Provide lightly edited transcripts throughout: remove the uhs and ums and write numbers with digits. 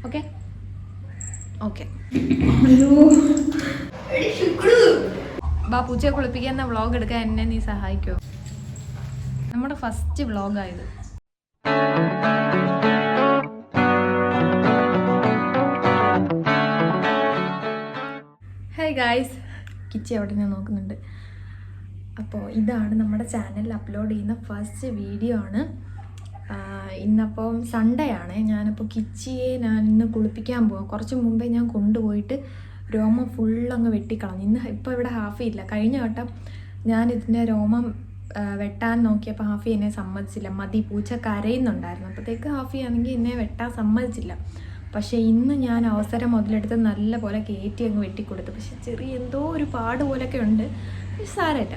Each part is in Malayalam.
Okay okay. ബാ പൂച്ചയെ കുളിപ്പിക്കുന്ന വ്ളോഗ് എടുക്കാൻ എന്നെ നീ സഹായിക്കോ? നമ്മുടെ ഫസ്റ്റ് വ്ളോഗായത്. ഹായ് ഗായ്സ്, കിച്ചി അവിടെ നിന്ന് നോക്കുന്നുണ്ട്. അപ്പോൾ ഇതാണ് നമ്മുടെ ചാനലിൽ അപ്ലോഡ് ചെയ്യുന്ന ഫസ്റ്റ് വീഡിയോ ആണ്. ഇന്നപ്പം സൺഡേ ആണ്. ഞാനപ്പോൾ കിച്ചിയെ ഞാൻ ഇന്ന് കുളിപ്പിക്കാൻ പോവാം. കുറച്ച് മുമ്പേ ഞാൻ കൊണ്ടുപോയിട്ട് രോമം ഫുള്ളങ്ങ് വെട്ടിക്കളഞ്ഞു. ഇപ്പോൾ ഇവിടെ ഹാഫി ഇല്ല. കഴിഞ്ഞ വട്ടം ഞാനിതിൻ്റെ രോമം വെട്ടാൻ നോക്കിയപ്പോൾ ഹാഫി എന്നെ സമ്മതിച്ചില്ല. മതി, പൂച്ച കരയുന്നുണ്ടായിരുന്നു. അപ്പോഴത്തേക്ക് ഹാഫി ആണെങ്കിൽ എന്നെ വെട്ടാൻ സമ്മതിച്ചില്ല. പക്ഷേ ഇന്ന് ഞാൻ അവസരം മുതലെടുത്ത് നല്ല പോലെ കയറ്റി അങ്ങ് വെട്ടിക്കൊടുത്തു. പക്ഷെ ചെറിയ എന്തോ ഒരു പാട് പോലൊക്കെ ഉണ്ട്. സാരമില്ല.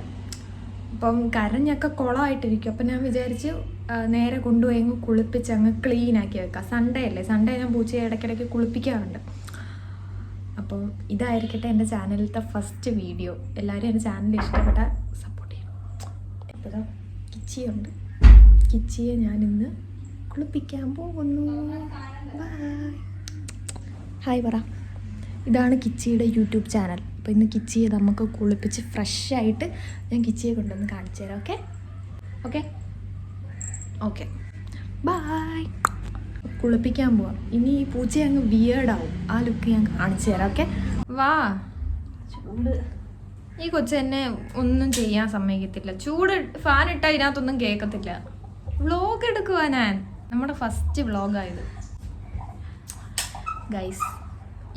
അപ്പം കരഞ്ഞൊക്കെ കുളമായിട്ടിരിക്കും. അപ്പം ഞാൻ വിചാരിച്ച് നേരെ കൊണ്ടുപോയി അങ്ങ് കുളിപ്പിച്ച് അങ്ങ് ക്ലീനാക്കി വെക്കാം. സൺഡേ അല്ലേ, സൺഡേ ഞാൻ പൂച്ചയെ ഇടയ്ക്കിടയ്ക്ക് കുളിപ്പിക്കാറുണ്ട്. അപ്പം ഇതായിരിക്കട്ടെ എൻ്റെ ചാനലിലത്തെ ഫസ്റ്റ് വീഡിയോ. എല്ലാവരും എൻ്റെ ചാനൽ ഇഷ്ടപ്പെട്ട സപ്പോർട്ട് ചെയ്യണം. ഇപ്പോൾ കിച്ചിയുണ്ട്. കിച്ചിയെ ഞാനിന്ന് കുളിപ്പിക്കാൻ പോകുന്നു. ബൈ. ഹായ് പറ. ഇതാണ് കിച്ചിയുടെ യൂട്യൂബ് ചാനൽ. അപ്പോൾ ഇന്ന് കിച്ചിയെ നമുക്ക് കുളിപ്പിച്ച് ഫ്രഷായിട്ട് ഞാൻ കിച്ചിയെ കൊണ്ടുവന്ന് കാണിച്ചു തരാം. Okay okay okay bye. കുളിപ്പിക്കാൻ പോവാം. ഇനി ഈ പൂച്ച അങ്ങ് വിയേർഡാവും. ആ ലുക്ക് ഞാൻ കാണിച്ചു തരാം. ഓക്കെ വാ. ചൂട് ഈ കൊച്ചു എന്നെ ഒന്നും ചെയ്യാൻ സമ്മതിക്കത്തില്ല. ചൂട് ഫാൻ ഇട്ടാൽ ഇതിനകത്തൊന്നും കേൾക്കത്തില്ല. വ്ളോഗ് എടുക്കുവാ ഞാൻ. നമ്മുടെ ഫസ്റ്റ് വ്ളോഗായത് ഗൈസ്.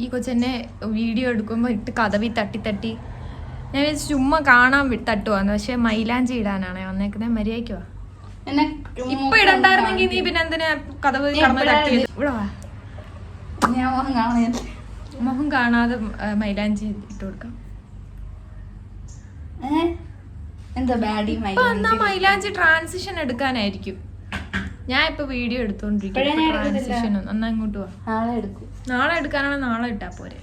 ഈ കൊച്ചെന്നെ വീഡിയോ എടുക്കുമ്പോൾ ഇട്ട് കതവി തട്ടി ഞാൻ ചുമ്മാ കാണാൻ തട്ടുവാന്ന്. പക്ഷെ മൈലാഞ്ചി ഇടാനാണ് വന്നേക്കുന്നത്. മര്യാദയ്ക്കുവാ. ഇപ്പൊ ഇടണ്ടായിരുന്നെങ്കിൽ നീ പിന്നെ എന്തിനാ കതവ് കടന്ന് തട്ടിയത്? ഇവിടെ വാ. മുഖം കാണാതെ മൈലാഞ്ചി ഇട്ട് കൊടുക്കാം. എന്നാ മൈലാഞ്ചി ട്രാൻസിഷൻ എടുക്കാനായിരിക്കും. ഞാൻ ഇപ്പൊ വീഡിയോ എടുത്തോണ്ടിരിക്കും. ട്രാൻസിഷൻ എന്നാ ഇങ്ങോട്ട് വാ. നാളെ എടുക്കാനാണ്. നാളെ ഇട്ടാ പോരെ?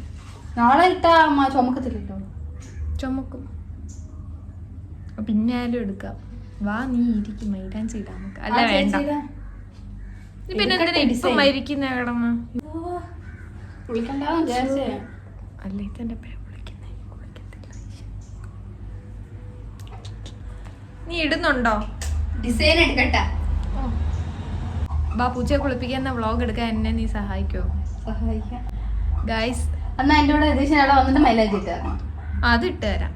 നാളെ ഇട്ടാ അമ്മ ചുമക്കത്തില്ലല്ലോ. ചുമക്കും. പിന്നെ ആയാലും എടുക്കാം. വാ, നീ ഇരിക്കും. മൈലാഞ്ചി ഇടാം നമുക്ക്. അല്ല വേണ്ട. പിന്നെ എന്തിനാ ഇപ്പൊ മരിക്കുന്ന കിടന്ന്? അല്ല ഇതെന്റെ നീ ഇടുന്നുണ്ടോ? ഡിസൈൻ എടുക്കട്ടെ. ബാ പൂച്ചയെ കുളിപ്പിക്കുന്ന വ്ളോഗ് എടുക്കാൻ എന്നെ നീ സഹായിക്കോ? സഹായിക്കാം ഗൈസ്. എന്നാ എന്റെ കൂടെ രതീഷിന്റെ അവിടെ വന്നിട്ട് മൈലാഞ്ചി ഇട്ട് തരണം. അത് ഇട്ട് തരാം.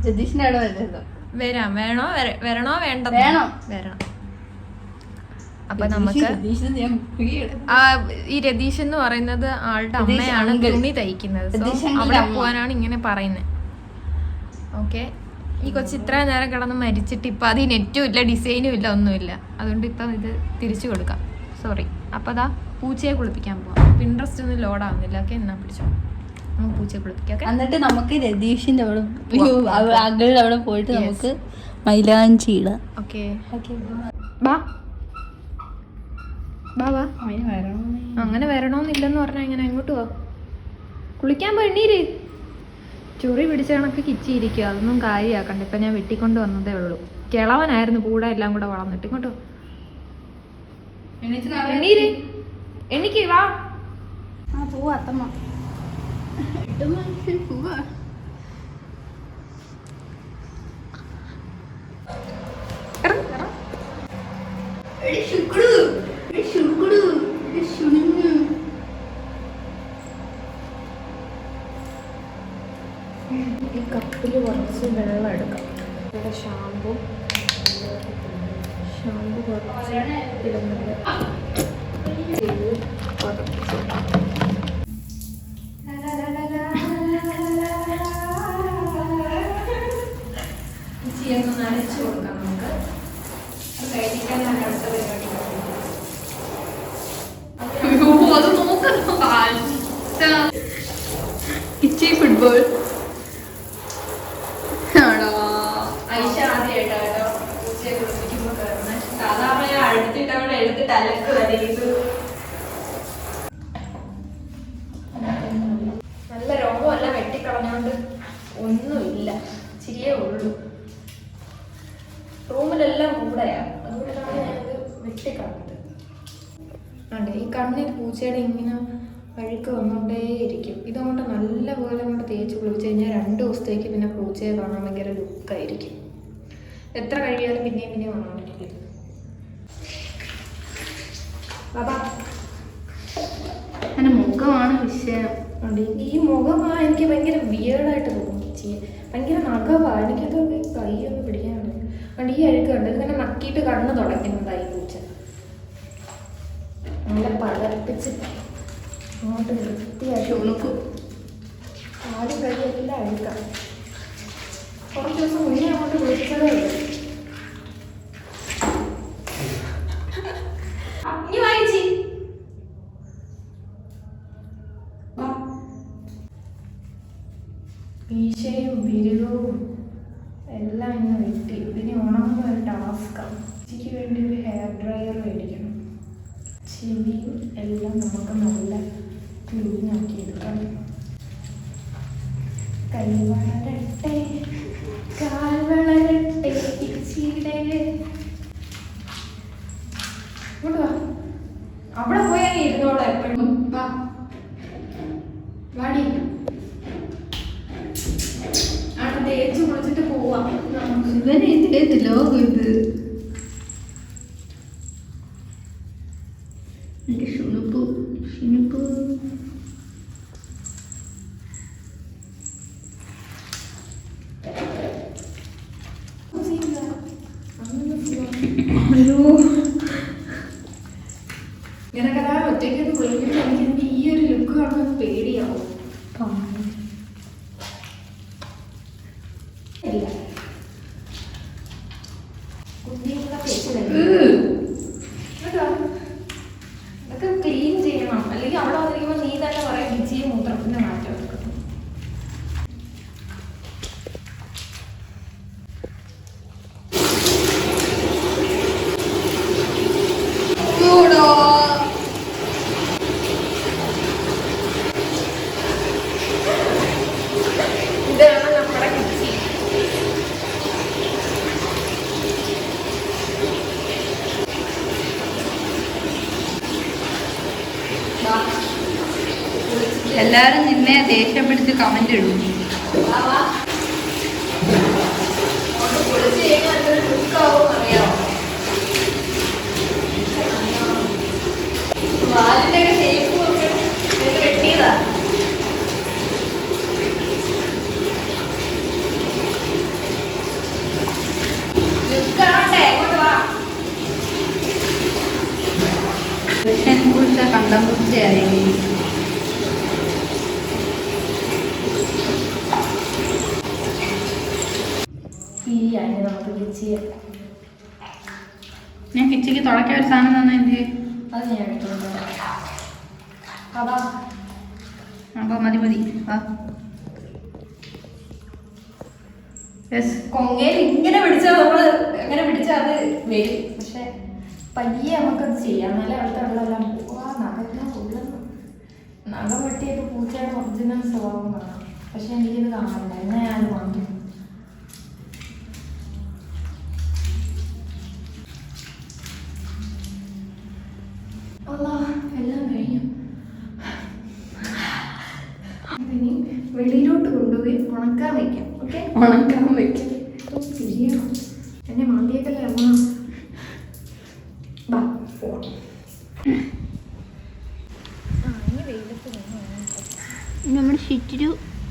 രതീഷിന്റെ അവിടെ വരരുത്. വരാം. വരണോ വേണ്ട? വരണം. അപ്പൊ നമുക്ക് ഈ രതീഷ് എന്ന് പറയുന്നത് ആളുടെ അമ്മയാണ് തുണി തയ്ക്കുന്നത്. അവിടെ പോവാനാണ് ഇങ്ങനെ പറയുന്നത്. ഓക്കെ. ഈ കൊച്ചു ഇത്ര നേരം കിടന്ന് മരിച്ചിട്ട് ഇപ്പൊ അത് നെറ്റും ഇല്ല, ഡിസൈനും ഇല്ല, ഒന്നുമില്ല. അതുകൊണ്ട് ഇപ്പം ഇത് തിരിച്ചു കൊടുക്കാം. സോറി. അപ്പൊ അതാ പൂച്ചയെ കുളിപ്പിക്കാൻ പോവാം. പിൻട്രസ്റ്റ് ഒന്നും ലോഡ് ആവുന്നില്ല. ഓക്കെ, എന്നാ പിടിച്ചോ. നമുക്ക് പൂച്ചയെ കുളിപ്പിക്കാം. എന്നിട്ട് നമുക്ക് രതീഷിന്റെ അവിടെ അകളുടെ അവിടെ പോയിട്ട് നമുക്ക് മൈലാഞ്ചി ഇടാം. ഓക്കെ ബാ ബാ ബാ. അങ്ങനെ വരണോന്നില്ലെന്ന് പറഞ്ഞാൽ ഇങ്ങനെ അങ്ങോട്ട് പോവാ. കുളിക്കാൻ പോ. എണ്ണീര്. ചൊറി പിടിച്ച കണക്ക് കിച്ചിയിരിക്കുക. അതൊന്നും കാര്യമാക്കണ്ട. ഇപ്പം ഞാൻ വെട്ടിക്കൊണ്ട് വന്നതേ ഉള്ളൂ. കിളവനായിരുന്നു കൂടെ എല്ലാം കൂടെ വളർന്നിട്ട്. ഇങ്ങോട്ടോ എണ്ണീര്. എണ്ണിക്ക് വാ. പോവാ അത്തമ്മ. പോവാ. ഈ കപ്പിൽ കുറച്ച് വെള്ളം എടുക്കാം. ഇവിടെ ഷാമ്പു കുറച്ച് ഇടുന്നുണ്ട്. ഇച്ചിയൊന്ന് നനച്ചു കൊടുക്കാം നമുക്ക്. കഴിക്കാൻ നല്ല അടുത്ത പരിപാടി. അത് നോക്കണം. കിച്ചി ഫുട്ബോൾ ഐഷ ആദ്യമായിട്ടോ പൂച്ചയെ കുളിപ്പിക്കുമ്പോൾ കയറുന്നത്. സാധാരണ ഞാൻ അടുത്തിട്ട് അവിടെ എടുത്തിട്ട് അലക്ക് വരയിട്ടു. നല്ല രോഗമല്ല, വെട്ടിക്കളഞ്ഞോണ്ട് ഒന്നുമില്ല. ഇച്ചിരിയേ ഉള്ളൂ. റൂമിലെല്ലാം കൂടെയാണ്. അതുകൊണ്ടാണ് ഞാനത് വെട്ടിക്കളഞ്ഞത്. ഈ കണ്ണിൽ പൂച്ച പൂച്ചയുടെ ഇങ്ങനെ അഴുക്ക് വന്നുകൊണ്ടേയിരിക്കും. ഇതങ്ങോട്ട് നല്ലപോലെ അങ്ങോട്ട് തേച്ച് കുളിച്ച് കഴിഞ്ഞാൽ 2 ദിവസത്തേക്ക് പിന്നെ പൂച്ചയെ കാണാൻ ഭയങ്കര ലുക്കായിരിക്കും. എത്ര കഴിയാലും പിന്നെയും പിന്നെയും വന്നുകൊണ്ടിരിക്കും. ബാബാ എൻ്റെ മുഖമാണ് വിഷയം. ഈ മുഖമാണ് എനിക്ക് ഭയങ്കര വിയേർഡായിട്ട് തോന്നും. ഭയങ്കര നഖമാണ്. എനിക്കത് കൈയൊന്നും പിടിക്കാനുണ്ട്. അതുകൊണ്ട് ഈ അഴുക്കുണ്ട്. ഇതിങ്ങനെ നക്കിയിട്ട് കണ്ണ് തുടയ്ക്കുന്നതായി പൂച്ച. നല്ല പതപ്പിച്ച് അങ്ങോട്ട് വൃത്തിയാക്കി ഉണക്കും. കാലും കൈയെല്ലാം അഴുക്കാം. കുറച്ച് ദിവസം മുന്നേ അങ്ങോട്ട് വിളിച്ചതേ ഉള്ളൂ. ഇനി വായിച്ചി മീശയും വിരുകവും എല്ലാം ഇന്ന് വെട്ടി. ഇതിന് ഉണങ്ങുന്ന ഒരു ടാസ്ക്കാണ്. ഉച്ചയ്ക്ക് വേണ്ടി ഒരു ഹെയർ ഡ്രയർ മേടിക്കണം. ചെവിയും എല്ലാം നമുക്ക് നല്ല ക്ലീനാക്കി എടുക്കണം. കൈ വളരട്ടെ കാൽ വളരട്ടെ ഇച്ചിടെ. ഇങ്ങോട്ട് വാ. അവിടെ പോയാൽ ഇരുന്നോളാം എപ്പോഴും. വാ വാടി. തേച്ച് കുളിച്ചിട്ട് പോവാം. ഇവന് ഇതിലേത് ലോകം ഇത്. എനിക്ക് ഷുണുപ്പു ഷിനുപ്പു. അയ്യോ ഇങ്ങനൊക്കെ ഒറ്റയ്ക്ക് വിളിക്കുമ്പോൾ എനിക്ക് ഈ ഒരു ലുക്ക് കാണുമ്പോൾ പേടിയാവും. ഇതൊക്കെ ക്ലീൻ ചെയ്യണം. അല്ലെങ്കിൽ അവിടെ വന്നിരിക്കുമ്പോൾ നീ തന്നെ പറയാം കിച്ചിയും മൂത്രത്തിന്റെ മാറ്റം എടുക്കണം. ഇതാണ് നമ്മുടെ കിച്ചി. എല്ലാരും നിന്നെ ദേഷ്യം പിടിച്ച് കമന്റ് ഇടും. വാലിന്റെ ഷേപ്പ് വെട്ടിയതാ. പൂച്ച കണ്ടം പൂച്ചയായി. നമുക്ക് കിച്ചിയെ ഞാൻ കിച്ചിക്ക് തുടക്കാൻ ഒരു സാധനം തന്നെ എന്ത് അത് ഞാൻ എടുത്തോണ്ട് അതാ. അപ്പൊ മതി മതി. കൊങ്ങയിൽ ഇങ്ങനെ പിടിച്ചാൽ നമ്മൾ എങ്ങനെ പിടിച്ചാൽ അത് വരും. പക്ഷെ പയ്യെ നമുക്കത് ചെയ്യാം. നല്ല അടുത്ത വെള്ളമെല്ലാം പോവാ. നഖെല്ലാം കൊള്ളുന്നു. നഖം വെട്ടിയൊക്കെ പൂച്ചയുടെ ഒറിജിനൽ സ്വഭാവം കാണാം. പക്ഷെ എനിക്കിത് കാണാനില്ല. എന്നാ ഞാനത് വാങ്ങിക്കും. എല്ലാം കഴിഞ്ഞു. ഇനി വെളിയിലോട്ട് കൊണ്ടുപോയി ഉണക്കാൻ വയ്ക്കാം. ഓക്കെ, ഉണക്കാൻ വയ്ക്കാം. ശരിയാണോ? എന്നെ മാന്തിയേക്കല്ലേ അമ്മ. ബാ പോവാം. ഇനി വെയിലത്ത്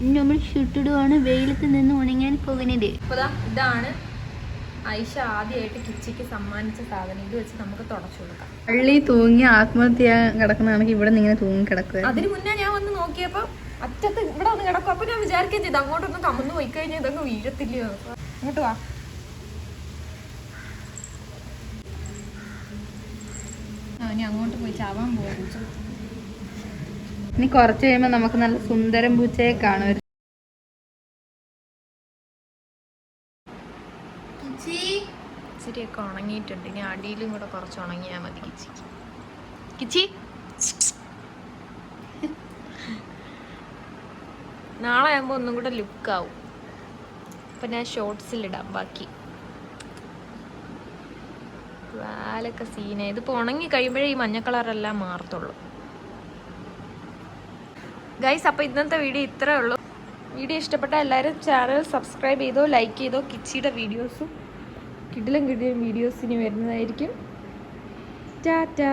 നിന്ന് നമ്മൾ ഷുട്ടിടുവാണ് വെയിലത്ത് നിന്ന് ഉണങ്ങാൻ പോകുന്നത്. ഇതാണ് ഐഷ ആദ്യമായിട്ട് കിച്ചിക്ക് സമ്മാനിച്ച സാധനം. ഇത് വെച്ച് നമുക്ക് തുടച്ചു കൊടുക്കാം. പള്ളി തൂങ്ങി ആത്മഹത്യ കിടക്കുന്നതാണെങ്കിൽ ഇവിടെ നിന്ന് ഇങ്ങനെ തൂങ്ങി കിടക്കുക. അതിന് മുന്നേ ഞാൻ വന്ന് നോക്കിയപ്പോ അറ്റത്ത് ഇവിടെ വന്ന് കിടക്കും. അപ്പൊ ഞാൻ വിചാരിക്കുകയും ചെയ്തു അങ്ങോട്ടൊന്ന് കമന്ന് പോയി കഴിഞ്ഞാൽ ഇതൊക്കെ വീഴത്തില്ലയോ. അങ്ങോട്ട് വാ. ഇനി അങ്ങോട്ട് പോയി ചാവാൻ പോവാ. ഇനി കുറച്ച് കഴിയുമ്പോൾ നമുക്ക് നല്ല സുന്ദരം പൂച്ചയെ കാണും. ഇച്ചിരിയൊക്കെ ഉണങ്ങിയിട്ടുണ്ട്. ഇനി അടിയിലും കൂടെ കുറച്ച് ഉണങ്ങിയാൽ മതി കിച്ചിക്ക്. കിച്ചി നാളെ ആകുമ്പോൾ ഒന്നും കൂടെ ലുക്കാവും. അപ്പം ഞാൻ ഷോർട്സിലിടാം ബാക്കി. വാലൊക്കെ സീന. ഇതിപ്പോൾ ഉണങ്ങി കഴിയുമ്പോഴേ ഈ മഞ്ഞ കളറെല്ലാം മാറത്തുള്ളൂ. ഗൈസ്, അപ്പോൾ ഇന്നത്തെ വീഡിയോ ഇത്രേ ഉള്ളൂ. വീഡിയോ ഇഷ്ടപ്പെട്ട എല്ലാവരും ചാനൽ സബ്സ്ക്രൈബ് ചെയ്തോ, ലൈക്ക് ചെയ്തോ. കിച്ചിയുടെ വീഡിയോസും കിടിലം വീഡിയോസിന് വരുന്നതായിരിക്കും. ടാറ്റാ.